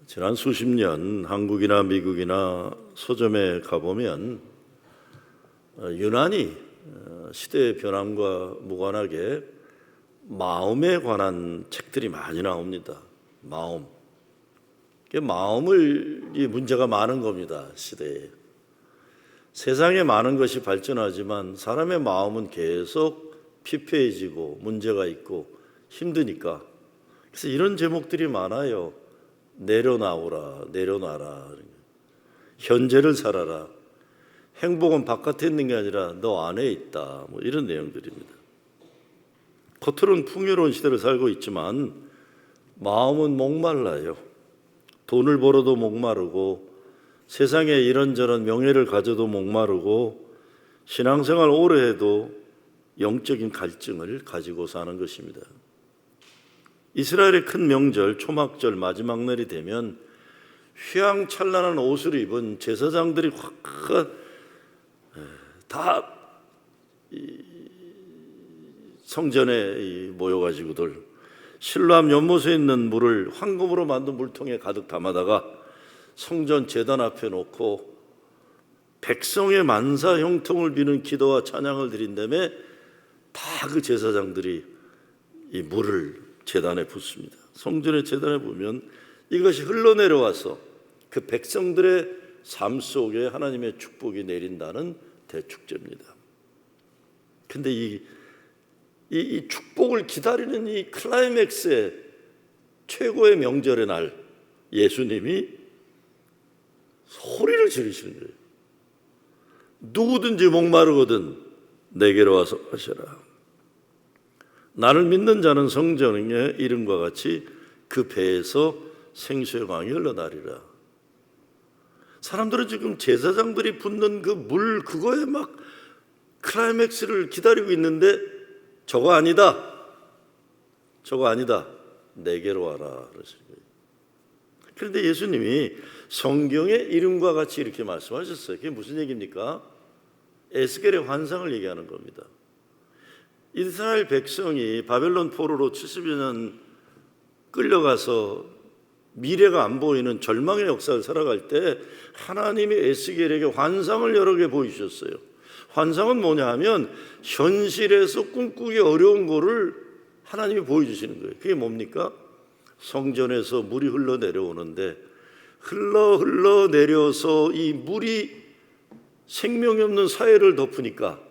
지난 수십 년 한국이나 미국이나 서점에 가보면 유난히 시대의 변함과 무관하게 마음에 관한 책들이 많이 나옵니다. 마음이 문제가 많은 겁니다. 시대에. 세상에 많은 것이 발전하지만 사람의 마음은 계속 피폐해지고 문제가 있고 힘드니까. 그래서 이런 제목들이 많아요. 내려놔오라, 내려놔라. 현재를 살아라. 행복은 바깥에 있는 게 아니라 너 안에 있다. 이런 내용들입니다. 겉으로는 풍요로운 시대를 살고 있지만 마음은 목말라요. 돈을 벌어도 목마르고 세상에 이런저런 명예를 가져도 목마르고 신앙생활 오래 해도 영적인 갈증을 가지고 사는 것입니다. 이스라엘의 큰 명절 초막절 마지막 날이 되면 휘황찬란한 옷을 입은 제사장들이 다 성전에 모여가지고들 실로암 연못에 있는 물을 황금으로 만든 물통에 가득 담아다가 성전 제단 앞에 놓고 백성의 만사 형통을 비는 기도와 찬양을 드린 다음에 다 그 제사장들이 이 물을 제단에 붓습니다. 성전의 제단에 보면 이것이 흘러내려와서 그 백성들의 삶 속에 하나님의 축복이 내린다는 대축제입니다. 근데 이 축복을 기다리는 이 클라이맥스의 최고의 명절의 날 예수님이 소리를 지르시는 거예요. 누구든지 목마르거든 내게로 와서 마셔라. 나를 믿는 자는 성전의 이름과 같이 그 배에서 생수의 강이 흘러나리라. 사람들은 지금 제사장들이 붓는 그 물 그거에 막 클라이맥스를 기다리고 있는데 저거 아니다. 내게로 와라 그러시는 거예요. 그런데 예수님이 성경의 이름과 같이 이렇게 말씀하셨어요. 그게 무슨 얘기입니까? 에스겔의 환상을 얘기하는 겁니다. 이스라엘 백성이 바벨론 포로로 70여 년 끌려가서 미래가 안 보이는 절망의 역사를 살아갈 때 하나님이 에스겔에게 환상을 여러 개 보이셨어요. 환상은 뭐냐 하면 현실에서 꿈꾸기 어려운 거를 하나님이 보여주시는 거예요. 그게 뭡니까? 성전에서 물이 흘러내려오는데 흘러내려서 이 물이 생명이 없는 사회를 덮으니까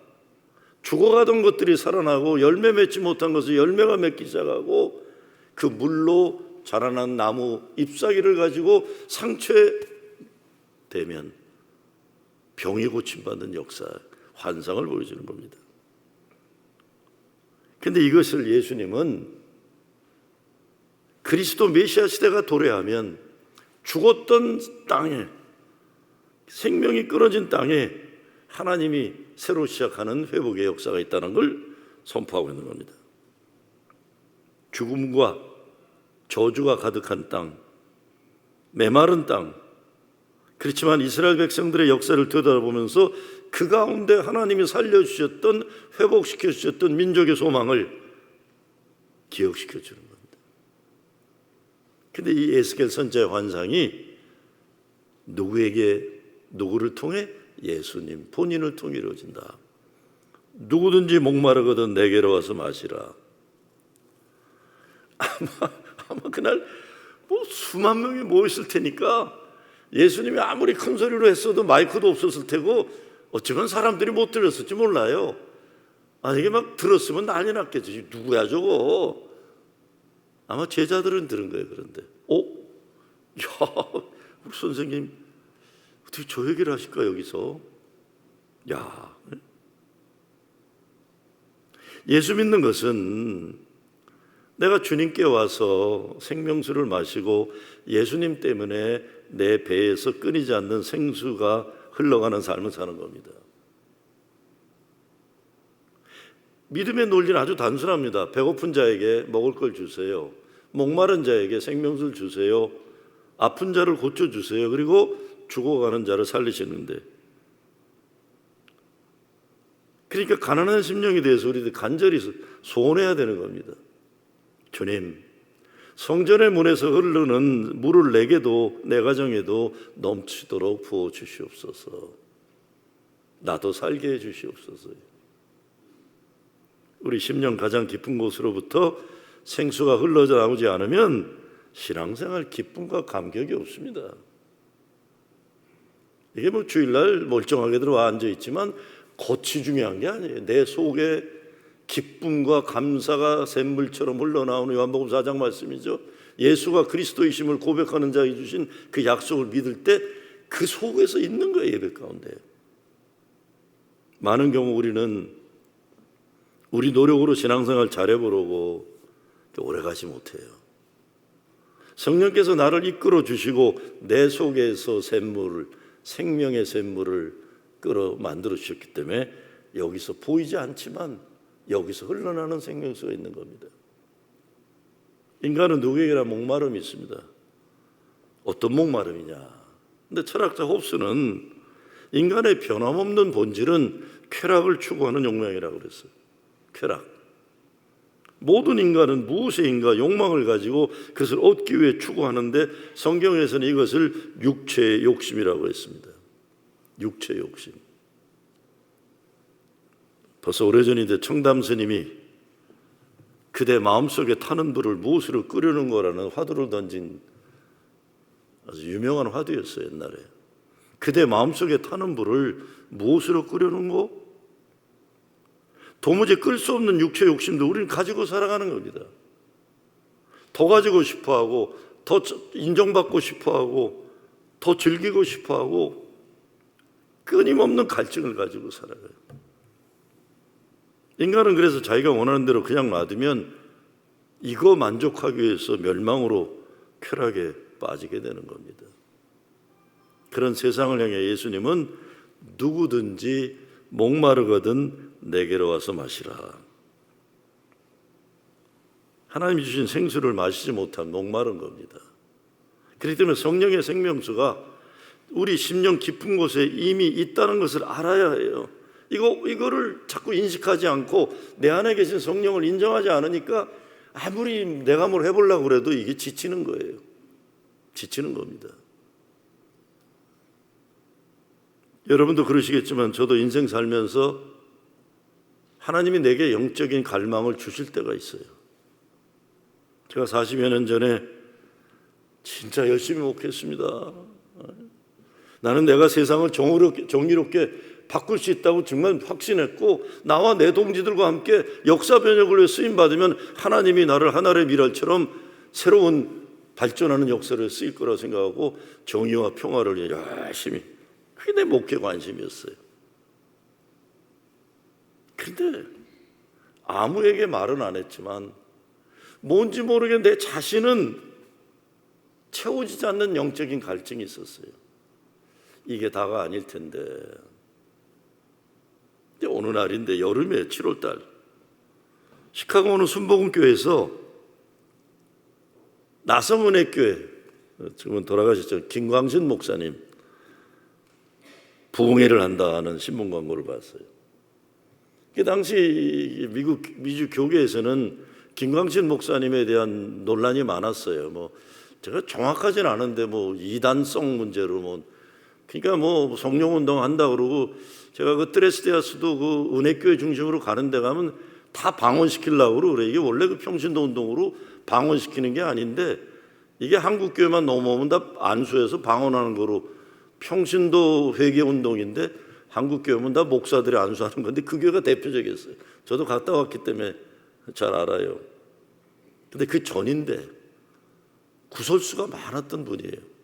죽어가던 것들이 살아나고 열매 맺지 못한 것은 열매가 맺기 시작하고 그 물로 자라난 나무 잎사귀를 가지고 상처에 대면 병이 고침받는 역사, 환상을 보여주는 겁니다. 그런데 이것을 예수님은 그리스도 메시아 시대가 도래하면 죽었던 땅에 생명이 끊어진 땅에 하나님이 새로 시작하는 회복의 역사가 있다는 걸 선포하고 있는 겁니다. 죽음과 저주가 가득한 땅, 메마른 땅. 그렇지만 이스라엘 백성들의 역사를 되돌아보면서 그 가운데 하나님이 살려주셨던 회복시켜 주셨던 민족의 소망을 기억시켜 주는 겁니다. 그런데 이 에스겔 선지자의 환상이 누구를 통해? 예수님 본인을 통해 이루어진다. 누구든지 목마르거든 내게로 와서 마시라. 아마 그날 수만 명이 모였을 테니까 예수님이 아무리 큰 소리로 했어도 마이크도 없었을 테고 어쩌면 사람들이 못 들었을지 몰라요. 이게 막 들었으면 난리 났겠죠. 누구야 저거? 아마 제자들은 들은 거예요. 그런데 우리 선생님 어떻게 저 얘기를 하실까 여기서? 예수 믿는 것은 내가 주님께 와서 생명수를 마시고 예수님 때문에 내 배에서 끊이지 않는 생수가 흘러가는 삶을 사는 겁니다. 믿음의 논리는 아주 단순합니다. 배고픈 자에게 먹을 걸 주세요. 목마른 자에게 생명수를 주세요. 아픈 자를 고쳐주세요. 그리고 죽어가는 자를 살리시는데, 그러니까 가난한 심령에 대해서 우리들 간절히 소원해야 되는 겁니다. 주님, 성전의 문에서 흐르는 물을 내게도 내 가정에도 넘치도록 부어 주시옵소서. 나도 살게 해 주시옵소서. 우리 심령 가장 깊은 곳으로부터 생수가 흘러져 나오지 않으면 신앙생활 기쁨과 감격이 없습니다. 이게 뭐 주일날 멀쩡하게 들어와 앉아 있지만 겉이 중요한 게 아니에요. 내 속에 기쁨과 감사가 샘물처럼 흘러나오는 요한복음 4장 말씀이죠. 예수가 그리스도이심을 고백하는 자에게 주신 그 약속을 믿을 때 그 속에서 있는 거예요. 예배 가운데. 많은 경우 우리는 우리 노력으로 신앙생활 잘해보려고 오래가지 못해요. 성령께서 나를 이끌어 주시고 내 속에서 샘물을, 생명의 샘물을 끌어 만들어 주셨기 때문에 여기서 보이지 않지만 여기서 흘러나는 생명수가 있는 겁니다. 인간은 누구에게나 목마름이 있습니다. 어떤 목마름이냐? 근데 철학자 홉스는 인간의 변함없는 본질은 쾌락을 추구하는 욕망이라고 그랬어요. 쾌락. 모든 인간은 무엇인가 욕망을 가지고 그것을 얻기 위해 추구하는데 성경에서는 이것을 육체의 욕심이라고 했습니다. 육체의 욕심. 벌써 오래전인데 청담 스님이 그대 마음속에 타는 불을 무엇으로 끄려는 거라는 화두를 던진 아주 유명한 화두였어요. 옛날에. 그대 마음속에 타는 불을 무엇으로 끄려는 거? 도무지 끌 수 없는 육체 욕심도 우리는 가지고 살아가는 겁니다. 더 가지고 싶어하고 더 인정받고 싶어하고 더 즐기고 싶어하고 끊임없는 갈증을 가지고 살아가요. 인간은 그래서 자기가 원하는 대로 그냥 놔두면 이거 만족하기 위해서 멸망으로 쾌락에 빠지게 되는 겁니다. 그런 세상을 향해 예수님은 누구든지 목마르거든 내게로 와서 마시라. 하나님이 주신 생수를 마시지 못한 목마른 겁니다. 그렇기 때문에 성령의 생명수가 우리 심령 깊은 곳에 이미 있다는 것을 알아야 해요. 이거를 자꾸 인식하지 않고 내 안에 계신 성령을 인정하지 않으니까 아무리 내가 뭘 해보려고 그래도 이게 지치는 거예요. 지치는 겁니다. 여러분도 그러시겠지만 저도 인생 살면서 하나님이 내게 영적인 갈망을 주실 때가 있어요. 제가 40여 년 전에 진짜 열심히 목회했습니다. 나는 내가 세상을 정의롭게 바꿀 수 있다고 정말 확신했고 나와 내 동지들과 함께 역사 변혁을 위해 쓰임받으면 하나님이 나를 하늘의 미랄처럼 새로운 발전하는 역사를 쓰일 거라고 생각하고 정의와 평화를 위해 열심히, 그게 내 목회 관심이었어요. 근데 아무에게 말은 안 했지만 뭔지 모르게 내 자신은 채워지지 않는 영적인 갈증이 있었어요. 이게 다가 아닐 텐데. 근데 어느 날인데 여름에 7월달 시카고 어느 순복음교회에서 나성은혜교회, 지금은 돌아가셨죠, 김광신 목사님 부흥회를 한다는 신문 광고를 봤어요. 그 당시 미주 교계에서는 김광신 목사님에 대한 논란이 많았어요. 뭐 제가 정확하진 않은데 뭐 이단성 문제로 그러니까 성령운동 한다 그러고 제가 그 트레스데아스도 그 은혜교회 중심으로 가는 데 가면 다 방언시키려고 그래. 이게 원래 그 평신도 운동으로 방언시키는 게 아닌데 이게 한국교회만 넘어오면 다 안수해서 방언하는 거로 평신도 회개 운동인데 한국교회는 다 목사들이 안수하는 건데 그 교회가 대표적이었어요. 저도 갔다 왔기 때문에 잘 알아요. 근데 그 전인데 구설수가 많았던 분이에요.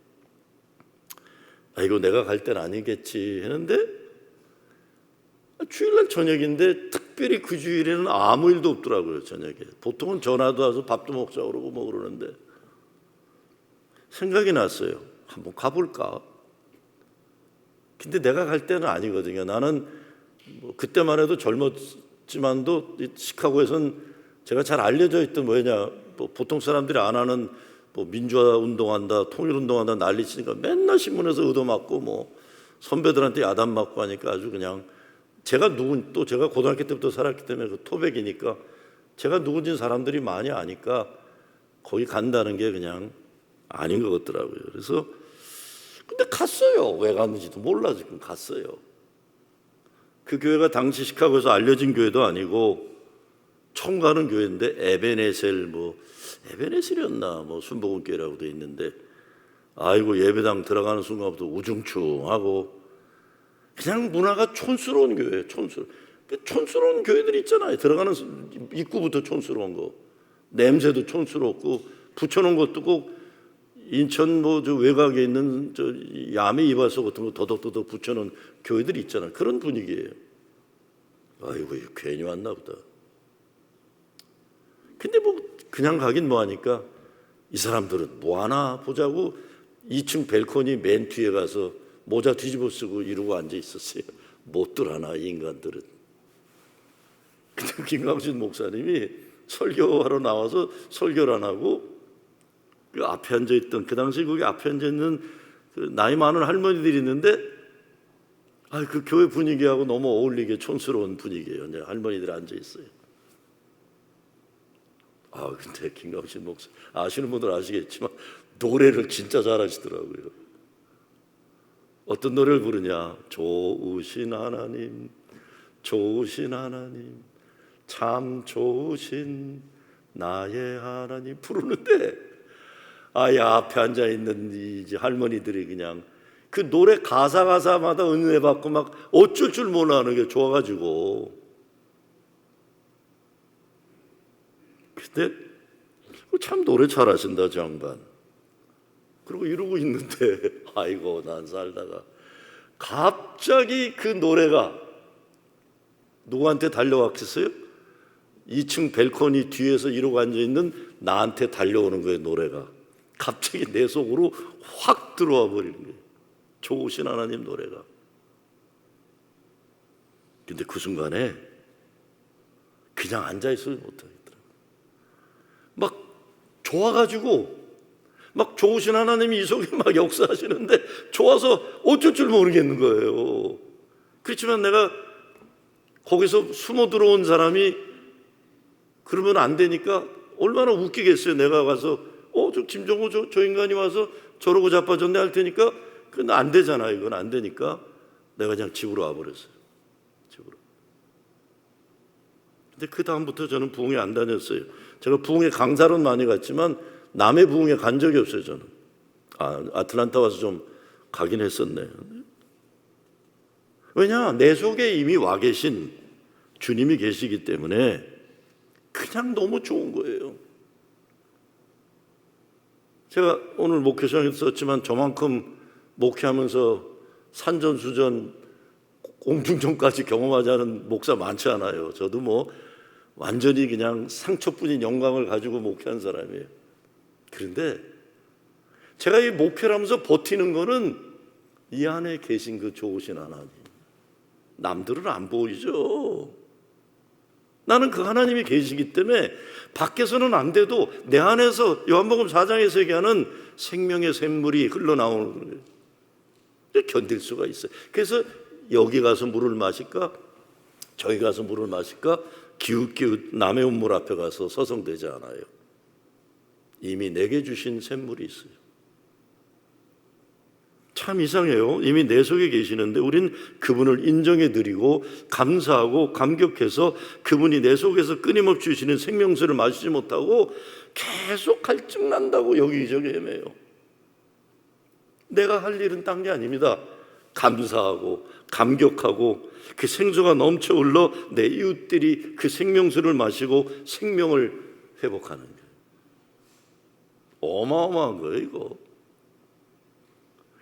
이거 내가 갈 때는 아니겠지 했는데 주일날 저녁인데 특별히 그 주일에는 아무 일도 없더라고요. 저녁에 보통은 전화도 와서 밥도 먹자 그러고 그러는데 생각이 났어요. 한번 가볼까? 근데 내가 갈 때는 아니거든요. 나는 그때만 해도 젊었지만도 시카고에선 제가 잘 알려져 있던 보통 사람들이 안 하는 민주화 운동한다, 통일 운동한다 난리치니까 맨날 신문에서 얻어맞고 선배들한테 야단 맞고 하니까 아주 그냥 제가 고등학교 때부터 살았기 때문에 그 토백이니까 제가 누군지는 사람들이 많이 아니까 거기 간다는 게 그냥 아닌 것 같더라고요. 그래서 근데 갔어요. 왜 갔는지도 몰라. 지금 갔어요. 그 교회가 당시 시카고에서 알려진 교회도 아니고 처음 가는 교회인데 에베네셀이었나 순복음교회라고 돼 있는데, 아이고 예배당 들어가는 순간부터 우중충하고 그냥 문화가 촌스러운 교회예요. 촌스러운 교회들 있잖아요. 들어가는 입구부터 촌스러운 거, 냄새도 촌스럽고, 붙여놓은 것도 꼭 인천 저 외곽에 있는 저 야매 이발소 같은 거 더덕더덕 붙여놓은 교회들이 있잖아요. 그런 분위기예요. 아이고 괜히 왔나 보다. 근데 그냥 가긴 뭐하니까 이 사람들은 뭐하나 보자고 2층 벨코니 맨 뒤에 가서 모자 뒤집어 쓰고 이러고 앉아 있었어요. 못들 하나 이 인간들은. 근데 김광진 목사님이 설교하러 나와서 설교를 안 하고 그 앞에 앉아있던, 그 당시 거기 앞에 앉아있는 그 나이 많은 할머니들이 있는데, 그 교회 분위기하고 너무 어울리게 촌스러운 분위기예요. 이제 할머니들이 앉아있어요. 근데 김광진 목사 아시는 분들 아시겠지만 노래를 진짜 잘하시더라고요. 어떤 노래를 부르냐? 좋으신 하나님, 좋으신 하나님, 참 좋으신 나의 하나님 부르는데, 앞에 앉아 있는 이 할머니들이 그냥 그 노래 가사마다 은혜 받고 막 어쩔 줄 몰라하는 게 좋아가지고. 근데 참 노래 잘하신다 저 양반. 그리고 이러고 있는데 아이고 난 살다가 갑자기 그 노래가 누구한테 달려왔겠어요? 2층 벨코니 뒤에서 이러고 앉아있는 나한테 달려오는 거예요. 노래가 갑자기 내 속으로 확 들어와 버리는 거예요. 좋으신 하나님 노래가. 근데 그 순간에 그냥 앉아있어도 못하겠더라고요. 막 좋아가지고 막 좋으신 하나님이 이 속에 막 역사하시는데 좋아서 어쩔 줄 모르겠는 거예요. 그렇지만 내가 거기서 숨어 들어온 사람이 그러면 안 되니까 얼마나 웃기겠어요. 내가 가서 저 김종호 저 인간이 와서 저러고 자빠졌네 할 테니까 그건 안 되잖아요. 이건 안 되니까 내가 그냥 집으로 와버렸어요. 집으로. 근데 그 다음부터 저는 부흥회 안 다녔어요. 제가 부흥회 강사로는 많이 갔지만 남의 부흥회 간 적이 없어요. 저는 아틀란타 와서 좀 가긴 했었네. 왜냐? 내 속에 이미 와 계신 주님이 계시기 때문에 그냥 너무 좋은 거예요. 제가 오늘 목회성에도 썼지만 저만큼 목회하면서 산전수전 공중전까지 경험하지 않은 목사 많지 않아요. 저도 완전히 그냥 상처뿐인 영광을 가지고 목회한 사람이에요. 그런데 제가 이 목회를 하면서 버티는 거는 이 안에 계신 그 좋으신 하나님. 남들은 안 보이죠. 나는 그 하나님이 계시기 때문에 밖에서는 안 돼도 내 안에서 요한복음 4장에서 얘기하는 생명의 샘물이 흘러나오는 거예요. 견딜 수가 있어요. 그래서 여기 가서 물을 마실까? 저기 가서 물을 마실까? 기웃기웃 남의 운물 앞에 가서 서성대지 않아요. 이미 내게 주신 샘물이 있어요. 참 이상해요. 이미 내 속에 계시는데 우린 그분을 인정해 드리고 감사하고 감격해서 그분이 내 속에서 끊임없이 주시는 생명수를 마시지 못하고 계속 갈증 난다고 여기저기 헤매요. 내가 할 일은 딴 게 아닙니다. 감사하고 감격하고 그 생수가 넘쳐 흘러 내 이웃들이 그 생명수를 마시고 생명을 회복하는 거예요. 어마어마한 거예요 이거.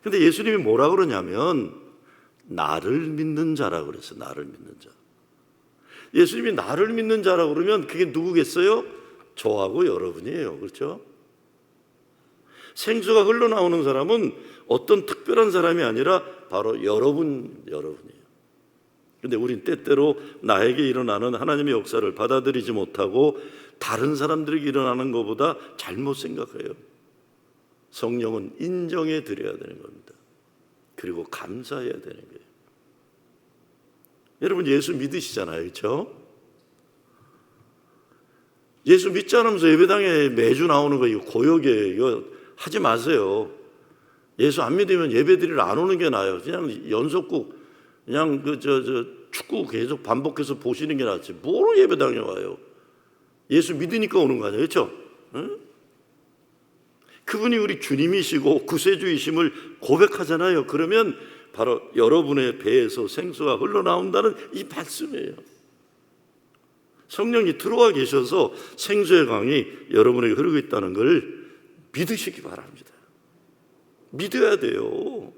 근데 예수님이 뭐라 그러냐면 나를 믿는 자라 그랬어요. 나를 믿는 자. 예수님이 나를 믿는 자라 그러면 그게 누구겠어요? 저하고 여러분이에요. 그렇죠? 생수가 흘러나오는 사람은 어떤 특별한 사람이 아니라 바로 여러분이에요. 근데 우린 때때로 나에게 일어나는 하나님의 역사를 받아들이지 못하고 다른 사람들에게 일어나는 것보다 잘못 생각해요. 성령은 인정해 드려야 되는 겁니다. 그리고 감사해야 되는 거예요. 여러분 예수 믿으시잖아요. 그렇죠? 예수 믿지 않으면서 예배당에 매주 나오는 거 이거 고역이에요. 이거 하지 마세요. 예수 안 믿으면 예배드리러 안 오는 게 나아요. 그냥 연속국 그냥 축구 계속 반복해서 보시는 게 낫지. 뭐로 예배당에 와요? 예수 믿으니까 오는 거 아니에요, 그렇죠? 응? 그분이 우리 주님이시고 구세주이심을 고백하잖아요. 그러면 바로 여러분의 배에서 생수가 흘러나온다는 이 말씀이에요. 성령이 들어와 계셔서 생수의 강이 여러분에게 흐르고 있다는 걸 믿으시기 바랍니다. 믿어야 돼요.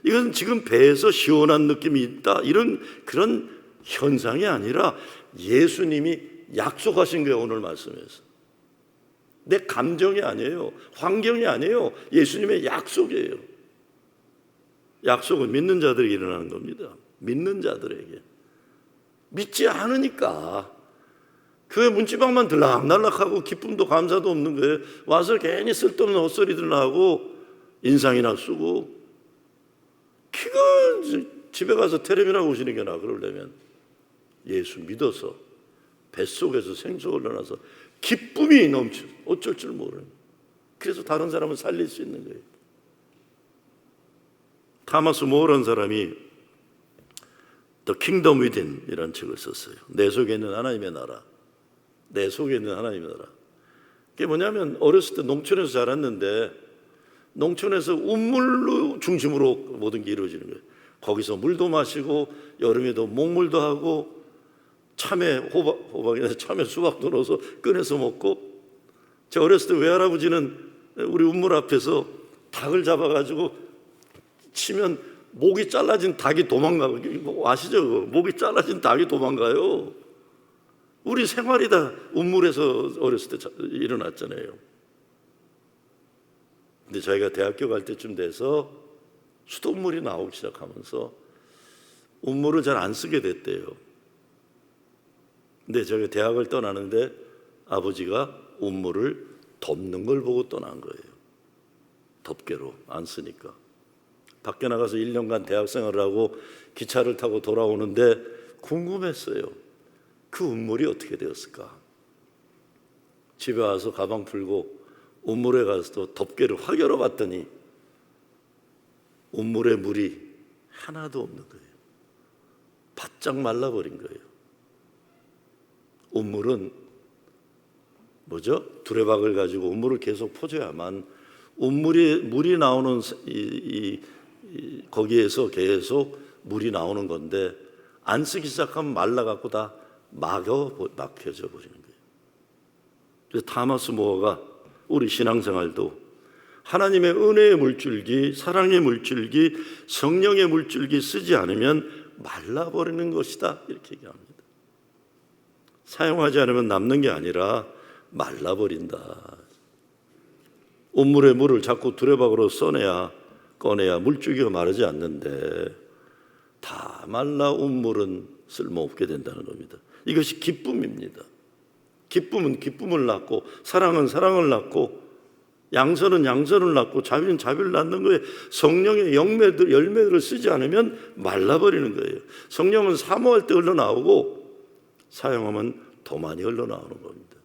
이건 지금 배에서 시원한 느낌이 있다 이런 그런 현상이 아니라 예수님이 약속하신 거예요. 오늘 말씀에서 내 감정이 아니에요. 환경이 아니에요. 예수님의 약속이에요. 약속은 믿는 자들에게 일어나는 겁니다. 믿는 자들에게. 믿지 않으니까 교회 문지방만 들락날락하고 기쁨도 감사도 없는 거예요. 와서 괜히 쓸데없는 헛소리들 하고 인상이나 쓰고 그건 집에 가서 텔레비나 보시는 게 나아. 그러려면 예수 믿어서 뱃속에서 생수가 흘러나서 기쁨이 넘쳐 어쩔 줄 모르는. 그래서 다른 사람을 살릴 수 있는 거예요. 타마스 모어라는 사람이 The Kingdom Within 이라는 책을 썼어요. 내 속에 있는 하나님의 나라. 내 속에 있는 하나님의 나라. 그게 뭐냐면 어렸을 때 농촌에서 자랐는데 농촌에서 우물로 중심으로 모든 게 이루어지는 거예요. 거기서 물도 마시고 여름에도 목물도 하고 참외 호박이나 참외 수박도 넣어서 꺼내서 먹고. 제 어렸을 때 외할아버지는 우리 우물 앞에서 닭을 잡아가지고 치면 목이 잘라진 닭이 도망가고. 아시죠? 목이 잘라진 닭이 도망가요. 우리 생활이 다 우물에서 어렸을 때 일어났잖아요. 근데 저희가 대학교 갈 때쯤 돼서 수돗물이 나오기 시작하면서 우물을 잘 안 쓰게 됐대요. 근데 저희가 대학을 떠나는데 아버지가 우물을 덮는 걸 보고 떠난 거예요. 덮개로 안 쓰니까. 밖에 나가서 1년간 대학생활을 하고 기차를 타고 돌아오는데 궁금했어요. 그 우물이 어떻게 되었을까? 집에 와서 가방 풀고 우물에 가서 또 덮개를 확 열어봤더니 우물에 물이 하나도 없는 거예요. 바짝 말라버린 거예요. 우물은 뭐죠? 두레박을 가지고 우물을 계속 퍼줘야만 물이 나오는 거기에서 계속 물이 나오는 건데 안 쓰기 시작하면 말라갖고 다 막혀져 버리는 거예요. 그래서 타마스 모어가 우리 신앙생활도 하나님의 은혜의 물줄기, 사랑의 물줄기, 성령의 물줄기 쓰지 않으면 말라버리는 것이다 이렇게 얘기합니다. 사용하지 않으면 남는 게 아니라 말라버린다. 우물에 물을 자꾸 두레박으로 꺼내야 물줄기가 마르지 않는데 다 말라 우물은 쓸모없게 된다는 겁니다. 이것이 기쁨입니다. 기쁨은 기쁨을 낳고 사랑은 사랑을 낳고 양선은 양선을 낳고 자비는 자비를 낳는 거예요. 성령의 열매들을 쓰지 않으면 말라버리는 거예요. 성령은 사모할 때 흘러나오고 사용하면 더 많이 흘러나오는 겁니다.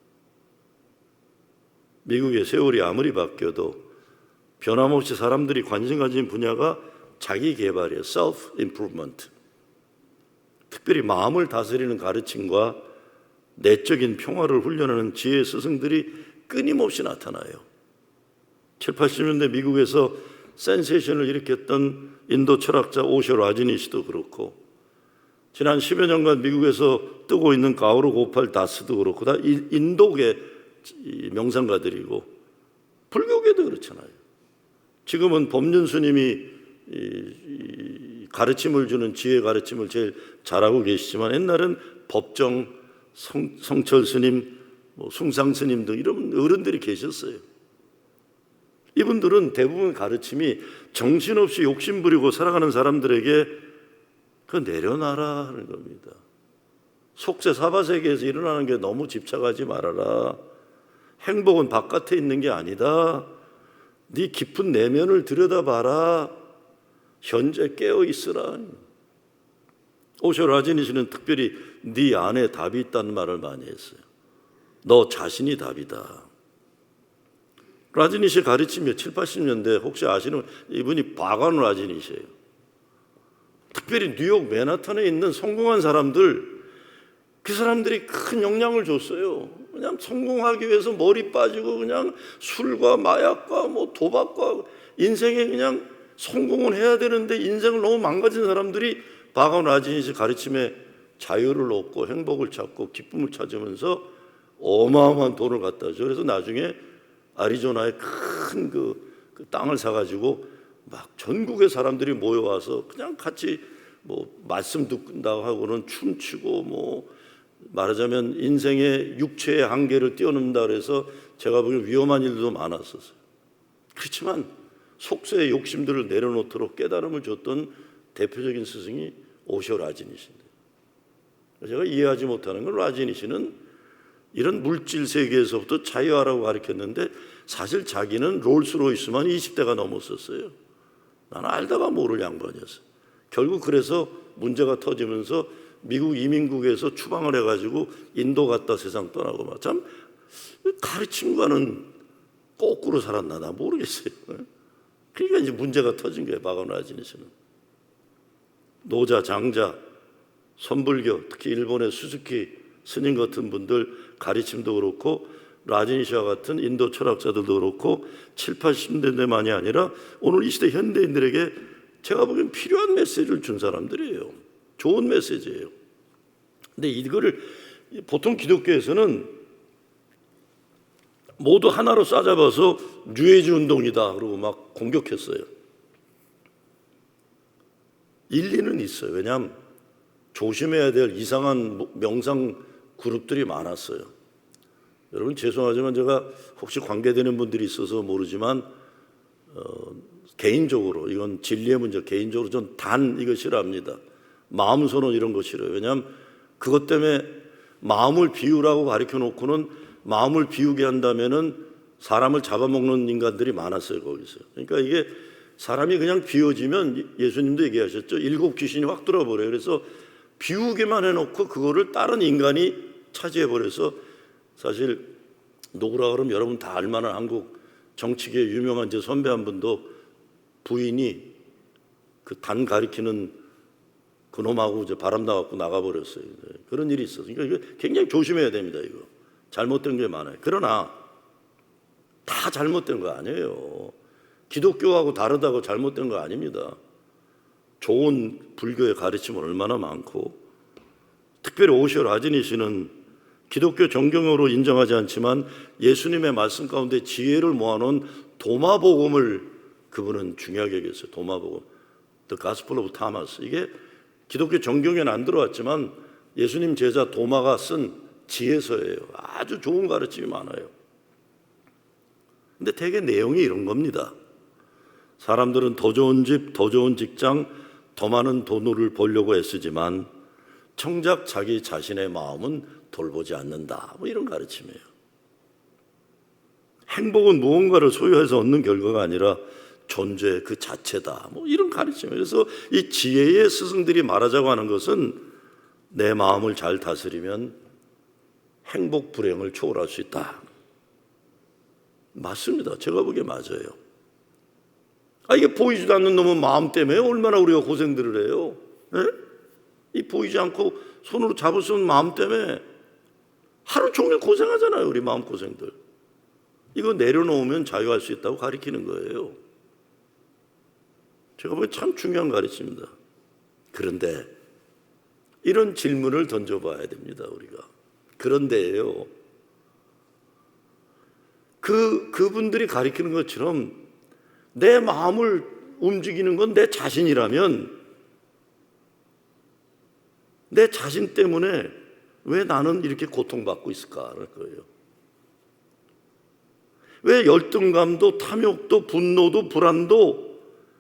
미국의 세월이 아무리 바뀌어도 변함없이 사람들이 관심 가진 분야가 자기 개발이에요. self-improvement. 특별히 마음을 다스리는 가르침과 내적인 평화를 훈련하는 지혜 스승들이 끊임없이 나타나요. 7, 80년대 미국에서 센세이션을 일으켰던 인도 철학자 오쇼 라지니시도 그렇고 지난 10여 년간 미국에서 뜨고 있는 가우루 고팔 다스도 그렇고 다 인도계 명상가들이고 불교계도 그렇잖아요. 지금은 법륜 스님이 가르침을 주는 지혜 가르침을 제일 잘하고 계시지만 옛날엔 법정, 성철 스님, 숭상 스님 등 이런 어른들이 계셨어요. 이분들은 대부분 가르침이 정신없이 욕심부리고 살아가는 사람들에게 그 내려놔라 하는 겁니다. 속세 사바세계에서 일어나는 게 너무 집착하지 말아라. 행복은 바깥에 있는 게 아니다. 네 깊은 내면을 들여다봐라. 현재 깨어 있으라. 오쇼 라지니시는 특별히 네 안에 답이 있다는 말을 많이 했어요. 너 자신이 답이다. 라지니시의 가르침이 7, 80년대 혹시 아시는 이분이 바관 라지니시예요. 특별히 뉴욕 맨하탄에 있는 성공한 사람들, 그 사람들이 큰 영향을 줬어요. 그냥 성공하기 위해서 머리 빠지고 그냥 술과 마약과 뭐 도박과 인생에 그냥 성공을 해야 되는데 인생을 너무 망가진 사람들이 바관 라지니시 가르침에 자유를 얻고 행복을 찾고 기쁨을 찾으면서 어마어마한 돈을 갖다 줘. 그래서 나중에 아리조나에 큰 그 땅을 사가지고 막 전국의 사람들이 모여와서 그냥 같이 뭐 말씀 듣는다고 하고는 춤추고 뭐 말하자면 인생의 육체의 한계를 뛰어넘는다 그래서 제가 보기엔 위험한 일도 많았었어요. 그렇지만 속세의 욕심들을 내려놓도록 깨달음을 줬던 대표적인 스승이 오쇼 라지니시인데, 제가 이해하지 못하는 건 라지니시는 이런 물질 세계에서부터 자유하라고 가르쳤는데 사실 자기는 롤스로이스만 20대가 넘었었어요. 나는 알다가 모를 양반이었어. 결국 그래서 문제가 터지면서 미국 이민국에서 추방을 해가지고 인도 갔다 세상 떠나고 막 참 가르침과는 거꾸로 살았나 나 모르겠어요. 그러니까 이제 문제가 터진 거예요. 바관 라지니시는 노자, 장자, 선불교, 특히 일본의 수즈키 스님 같은 분들 가르침도 그렇고 라지니시와 같은 인도 철학자들도 그렇고 7, 80년대만이 아니라 오늘 이 시대 현대인들에게 제가 보기엔 필요한 메시지를 준 사람들이에요. 좋은 메시지예요. 근데 이거를 보통 기독교에서는 모두 하나로 싸잡아서 뉴에이지 운동이다 그러고 막 공격했어요. 일리는 있어요. 왜냐하면 조심해야 될 이상한 명상 그룹들이 많았어요. 여러분 죄송하지만 제가 혹시 관계되는 분들이 있어서 모르지만 개인적으로 이건 진리의 문제, 개인적으로 전 단 이거 싫어합니다. 마음 선언 이런 거 싫어요. 왜냐하면 그것 때문에 마음을 비우라고 가르쳐 놓고는 마음을 비우게 한다면은 사람을 잡아먹는 인간들이 많았어요 거기서. 그러니까 이게 사람이 그냥 비워지면 예수님도 얘기하셨죠. 7 귀신이 확 들어버려요. 그래서 비우기만 해놓고 그거를 다른 인간이 차지해버려서 사실 누구라 그러면 여러분 다 알만한 한국 정치계 유명한 제 선배 한 분도 부인이 그 단 가리키는 그놈하고 이제 바람 나갖고 나가버렸어요. 그런 일이 있어서 그러니까 이거 굉장히 조심해야 됩니다. 이거 잘못된 게 많아요. 그러나 다 잘못된 거 아니에요. 기독교하고 다르다고 잘못된 거 아닙니다. 좋은 불교의 가르침은 얼마나 많고, 특별히 오쇼 라지니시는 기독교 정경으로 인정하지 않지만 예수님의 말씀 가운데 지혜를 모아놓은 도마복음을 그분은 중요하게 여겼어요. 도마복음, The Gospel of Thomas. 이게 기독교 정경에는 안 들어왔지만 예수님 제자 도마가 쓴 지혜서예요. 아주 좋은 가르침이 많아요. 근데 대개 내용이 이런 겁니다. 사람들은 더 좋은 집, 더 좋은 직장, 더 많은 돈을 벌려고 애쓰지만 정작 자기 자신의 마음은 돌보지 않는다. 뭐 이런 가르침이에요. 행복은 무언가를 소유해서 얻는 결과가 아니라 존재 그 자체다. 뭐 이런 가르침이에요. 그래서 이 지혜의 스승들이 말하자고 하는 것은 내 마음을 잘 다스리면 행복 불행을 초월할 수 있다. 맞습니다. 제가 보기에 맞아요. 이게 보이지도 않는 놈은 마음 때문에 얼마나 우리가 고생들을 해요. 네? 이 보이지 않고 손으로 잡을 수 없는 마음 때문에 하루 종일 고생하잖아요. 우리 마음고생들. 이거 내려놓으면 자유할 수 있다고 가르치는 거예요. 제가 보기엔 참 중요한 가르침입니다. 그런데 이런 질문을 던져봐야 됩니다. 우리가. 그런데요, 그분들이 가르치는 것처럼 내 마음을 움직이는 건 내 자신이라면 내 자신 때문에 왜 나는 이렇게 고통받고 있을까 할 거예요. 왜 열등감도 탐욕도 분노도 불안도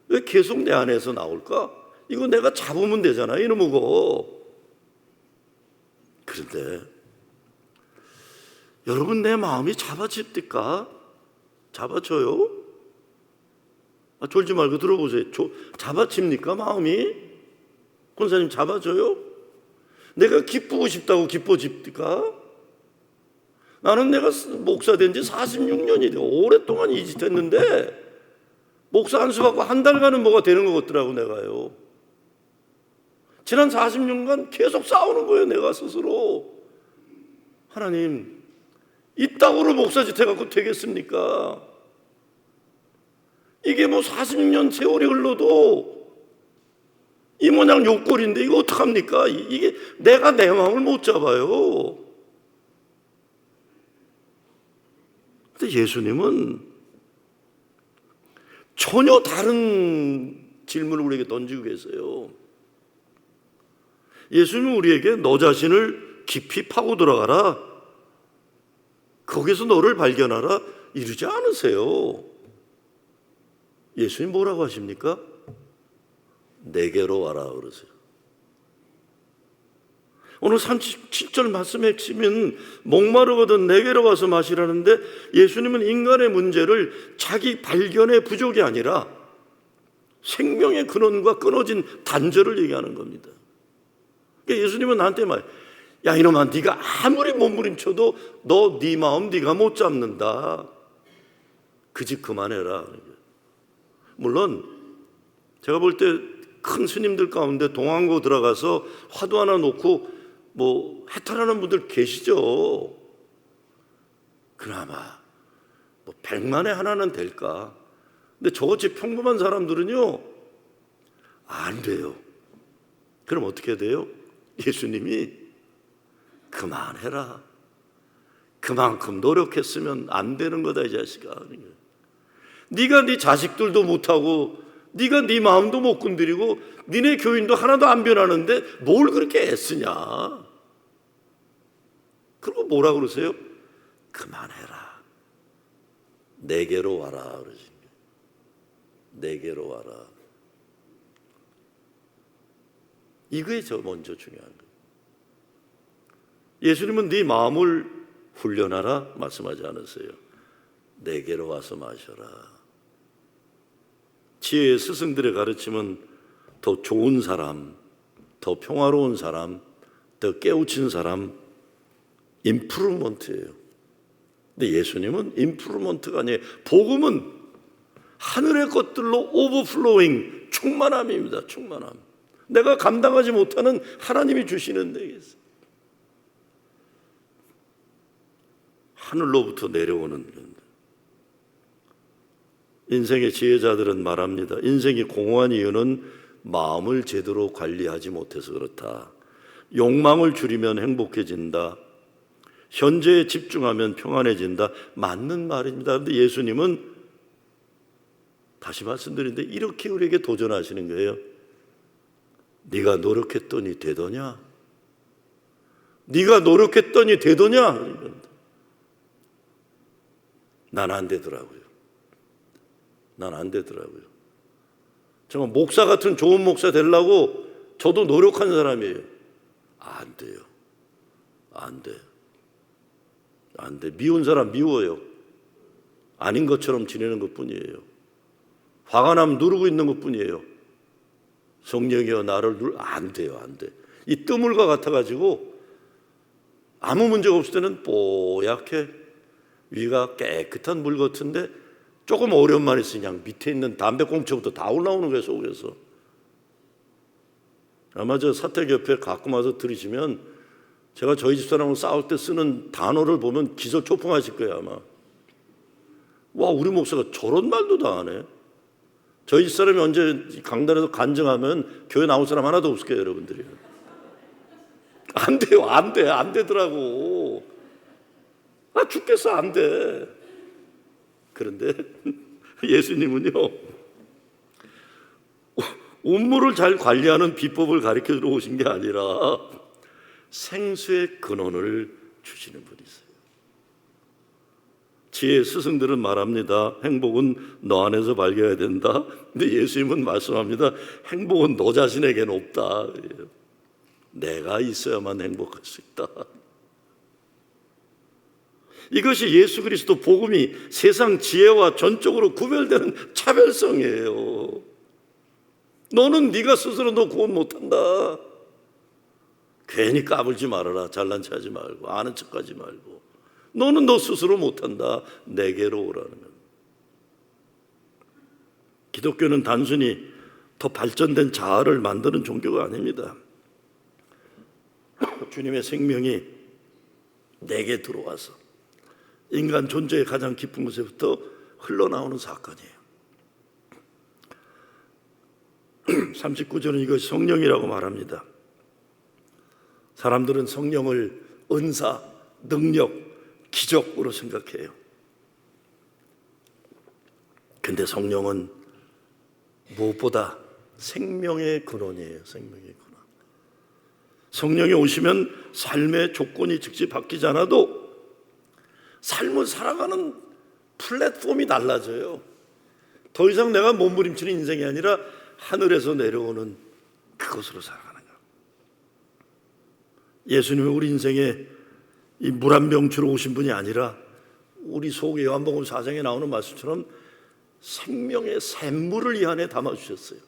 왜 계속 내 안에서 나올까? 이거 내가 잡으면 되잖아요. 이놈의 거. 그런데 여러분 내 마음이 잡아집니까? 잡아줘요? 졸지 말고 들어보세요. 잡아집니까 마음이? 권사님 잡아줘요? 내가 기쁘고 싶다고 기뻐집니까? 나는 내가 목사 된 지 46년이 돼. 오랫동안 이 짓 했는데 목사 한 수 받고 한 달간은 뭐가 되는 것 같더라고 내가요. 지난 40년간 계속 싸우는 거예요. 내가 스스로. 하나님, 이따구로 목사짓 해갖고 되겠습니까? 이게 뭐 40년 세월이 흘러도 이 모양 욕골인데 이거 어떡합니까? 이게 내가 내 마음을 못 잡아요. 근데 예수님은 전혀 다른 질문을 우리에게 던지고 계세요. 예수님은 우리에게 너 자신을 깊이 파고 들어가라, 거기서 너를 발견하라 이러지 않으세요. 예수님 뭐라고 하십니까? 내게로 와라 그러세요. 오늘 37절 말씀의 핵심은 목마르거든 내게로 와서 마시라는데, 예수님은 인간의 문제를 자기 발견의 부족이 아니라 생명의 근원과 끊어진 단절을 얘기하는 겁니다. 그러니까 예수님은 나한테 말, 야 이놈아, 네가 아무리 몸부림쳐도 너 네 마음 네가 못 잡는다. 그 집 그만해라. 물론 제가 볼 때 큰 스님들 가운데 동안고 들어가서 화두 하나 놓고 뭐 해탈하는 분들 계시죠. 그나마 뭐 100만에 하나는 될까. 근데 저같이 평범한 사람들은요 안 돼요. 그럼 어떻게 돼요? 예수님이 그만해라, 그만큼 노력했으면 안 되는 거다 이 자식아. 네가 네 자식들도 못하고 네가 네 마음도 못 건드리고 니네 교인도 하나도 안 변하는데 뭘 그렇게 애쓰냐. 그리고 뭐라 그러세요? 그만해라, 내게로 와라 그러지. 내게로 와라. 이거에 저 먼저 중요한 거예요. 예수님은 네 마음을 훈련하라 말씀하지 않으세요. 내게로 와서 마셔라. 지혜의 스승들의 가르침은 더 좋은 사람, 더 평화로운 사람, 더 깨우친 사람, 임프루먼트예요. 근데 예수님은 임프루먼트가 아니에요. 복음은 하늘의 것들로 오버플로잉, 충만함입니다. 충만함. 내가 감당하지 못하는 하나님이 주시는 데겠어요. 하늘로부터 내려오는. 인생의 지혜자들은 말합니다. 인생이 공허한 이유는 마음을 제대로 관리하지 못해서 그렇다. 욕망을 줄이면 행복해진다. 현재에 집중하면 평안해진다. 맞는 말입니다. 그런데 예수님은 다시 말씀드리는데 이렇게 우리에게 도전하시는 거예요. 네가 노력했더니 되더냐? 네가 노력했더니 되더냐? 난 안 되더라고요. 난 안 되더라고요. 정말 목사 같은 좋은 목사 되려고 저도 노력한 사람이에요. 안 돼요. 안 돼. 안 돼. 미운 사람 미워요. 아닌 것처럼 지내는 것뿐이에요. 화가 나면 누르고 있는 것뿐이에요. 성령이여 나를 안 돼요. 안 돼. 이 뜨물과 같아가지고 아무 문제가 없을 때는 뽀얗게 위가 깨끗한 물 같은데 조금 어려움만 있으니 그냥 밑에 있는 담배꽁초부터 다 올라오는 거예요. 속에서. 아마 저 사택 옆에 가끔 와서 들으시면 제가 저희 집사람하고 싸울 때 쓰는 단어를 보면 기절초풍하실 거예요. 아마. 와, 우리 목사가 저런 말도 다 하네. 저희 집사람이 언제 강단에서 간증하면 교회 나올 사람 하나도 없을 거예요. 여러분들이. 안 돼요. 안 돼. 안 되더라고. 아, 죽겠어. 안 돼. 그런데 예수님은요, 음모를 잘 관리하는 비법을 가르쳐 주러 오신 게 아니라 생수의 근원을 주시는 분이세요. 지혜의 스승들은 말합니다. 행복은 너 안에서 발견해야 된다. 근데 예수님은 말씀합니다. 행복은 너 자신에게는 없다. 내가 있어야만 행복할 수 있다. 이것이 예수 그리스도 복음이 세상 지혜와 전적으로 구별되는 차별성이에요. 너는 네가 스스로 너 구원 못한다. 괜히 까불지 말아라. 잘난 체 하지 말고 아는 척하지 말고 너는 너 스스로 못한다. 내게로 오라는 겁니다. 기독교는 단순히 더 발전된 자아를 만드는 종교가 아닙니다. 주님의 생명이 내게 들어와서 인간 존재의 가장 깊은 곳에부터 흘러나오는 사건이에요. 39절은 이것이 성령이라고 말합니다. 사람들은 성령을 은사, 능력, 기적으로 생각해요. 근데 성령은 무엇보다 생명의 근원이에요. 생명의 근원. 성령이 오시면 삶의 조건이 즉시 바뀌지 않아도 삶을 살아가는 플랫폼이 달라져요. 더 이상 내가 몸부림치는 인생이 아니라 하늘에서 내려오는 그것으로 살아가는 거예요. 예수님은 우리 인생에 이 물 한 병 주러 오신 분이 아니라 우리 속에 요한복음 4장에 나오는 말씀처럼 생명의 샘물을 이 안에 담아주셨어요.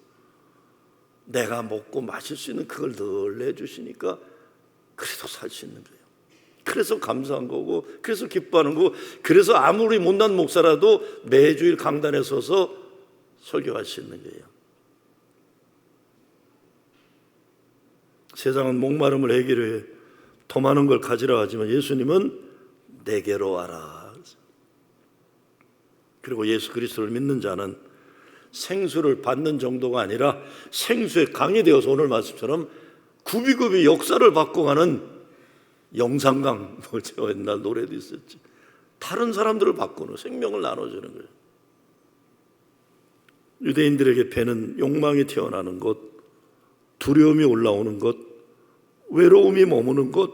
내가 먹고 마실 수 있는 그걸 늘 내주시니까 그래도 살 수 있는 거예요. 그래서 감사한 거고, 그래서 기뻐하는 거고, 그래서 아무리 못난 목사라도 매주일 강단에 서서 설교할 수 있는 거예요. 세상은 목마름을 해결해 더 많은 걸 가지라 하지만 예수님은 내게로 와라. 그리고 예수 그리스도를 믿는 자는 생수를 받는 정도가 아니라 생수의 강이 되어서 오늘 말씀처럼 굽이굽이 역사를 바꿔가는 영산강, 제가 옛날 노래도 있었지. 다른 사람들을 바꾸는 생명을 나눠주는 거예요. 유대인들에게 배는 욕망이 튀어나오는 것, 두려움이 올라오는 것, 외로움이 머무는 것,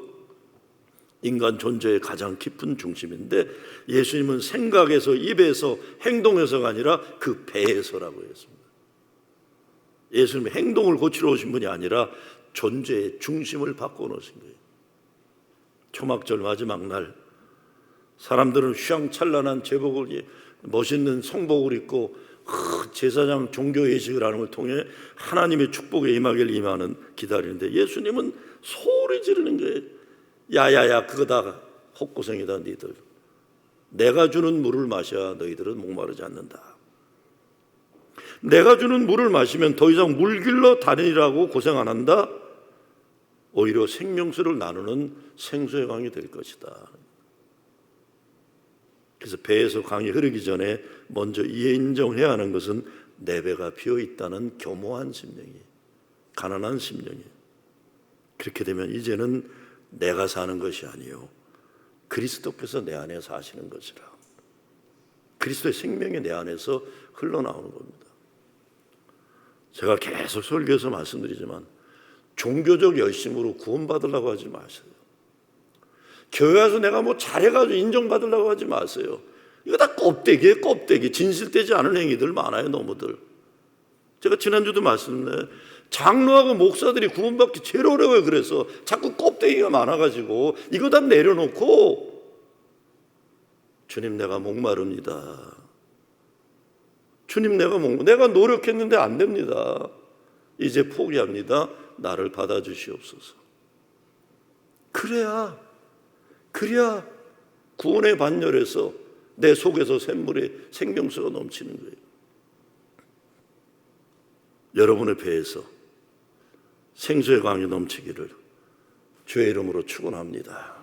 인간 존재의 가장 깊은 중심인데 예수님은 생각에서, 입에서, 행동에서가 아니라 그 배에서라고 했습니다. 예수님은 행동을 고치러 오신 분이 아니라 존재의 중심을 바꿔놓으신 거예요. 초막절 마지막 날 사람들은 휘황찬란한 제복을, 멋있는 성복을 입고 제사장 종교 예식을 하는 걸 통해 하나님의 축복에 임하기를 임하는 기다리는데 예수님은 소리 지르는 거예요. 야야야, 그거 다 헛고생이다. 너희들 내가 주는 물을 마셔야 너희들은 목마르지 않는다. 내가 주는 물을 마시면 더 이상 물 길러 다니라고 고생 안 한다. 오히려 생명수를 나누는 생수의 강이 될 것이다. 그래서 배에서 강이 흐르기 전에 먼저 인정해야 하는 것은 내 배가 비어 있다는 겸허한 심령이, 가난한 심령이. 그렇게 되면 이제는 내가 사는 것이 아니요 그리스도께서 내 안에 사시는 것이라. 그리스도의 생명이 내 안에서 흘러나오는 겁니다. 제가 계속 설교에서 말씀드리지만 종교적 열심으로 구원받으려고 하지 마세요. 교회 와서 내가 뭐 잘해가지고 인정받으려고 하지 마세요. 이거 다 껍데기예요. 껍데기. 진실되지 않은 행위들 많아요. 너무들. 제가 지난주도 말씀드렸는데 장로하고 목사들이 구원받기 제일 어려워요. 그래서 자꾸 껍데기가 많아가지고 이거 다 내려놓고 주님 내가 목마릅니다. 주님 내가 노력했는데 안 됩니다. 이제 포기합니다. 나를 받아주시옵소서. 그래야 구원의 반열에서 내 속에서 샘물의 생명수가 넘치는 거예요. 여러분의 배에서 생수의 강이 넘치기를 주의 이름으로 축원합니다.